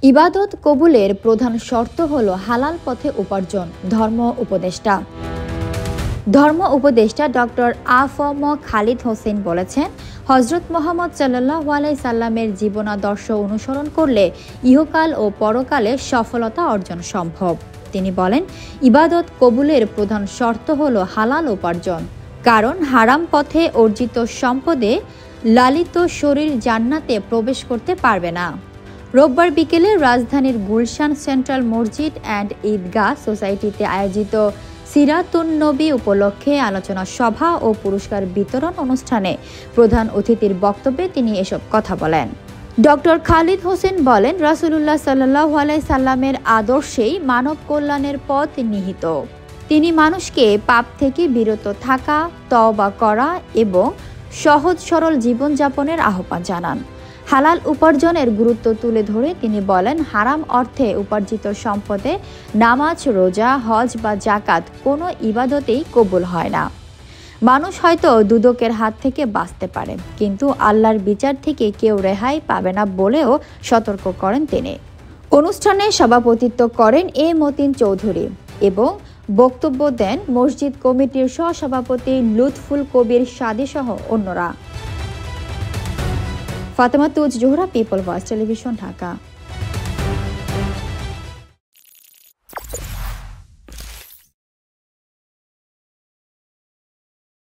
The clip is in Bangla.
ইবাদত কবুলের প্রধান শর্ত হল হালাল পথে উপার্জন। ধর্ম উপদেষ্টা ডক্টর আ.ফ.ম. খালিদ হোসেন বলেছেন, হজরত মুহাম্মদ সাল্লাল্লাহু আলাইহি সাল্লামের জীবনাদর্শ অনুসরণ করলে ইহকাল ও পরকালে সফলতা অর্জন সম্ভব। তিনি বলেন, ইবাদত কবুলের প্রধান শর্ত হল হালাল উপার্জন, কারণ হারাম পথে অর্জিত সম্পদে লালিত শরীর জান্নাতে প্রবেশ করতে পারবে না। রোববার বিকেলে রাজধানীর গুলশান সেন্ট্রাল মসজিদ অ্যান্ড ঈদগাহ সোসাইটিতে আয়োজিত সিরাতুন নবী উপলক্ষে আলোচনা সভা ও পুরস্কার বিতরণ অনুষ্ঠানে প্রধান অতিথির বক্তব্যে তিনি এসব কথা বলেন। ডক্টর খালিদ হোসেন বলেন, রাসূলুল্লাহ সাল্লাল্লাহু আলাইহি সাল্লামের আদর্শেই মানব কল্যাণের পথ নিহিত। তিনি মানুষকে পাপ থেকে বিরত থাকা, তওবা করা এবং সহজ সরল জীবনযাপনের আহ্বান জানান। হালাল উপার্জনের গুরুত্ব তুলে ধরে তিনি বলেন, হারাম অর্থে উপার্জিত সম্পদে নামাজ, রোজা, হজ বা জাকাত কোনো ইবাদতেই কবুল হয় না। মানুষ হয়তো দুদকের হাত থেকে বাঁচতে পারে, কিন্তু আল্লাহর বিচার থেকে কেউ রেহাই পাবে না বলেও সতর্ক করেন তিনি। অনুষ্ঠানে সভাপতিত্ব করেন এ মতিন চৌধুরী এবং বক্তব্য দেন মসজিদ কমিটির সহসভাপতি লুৎফুল কবির সাদী সহ অন্যরা। Fatema Tuz Zohra, people voice television, Dhaka.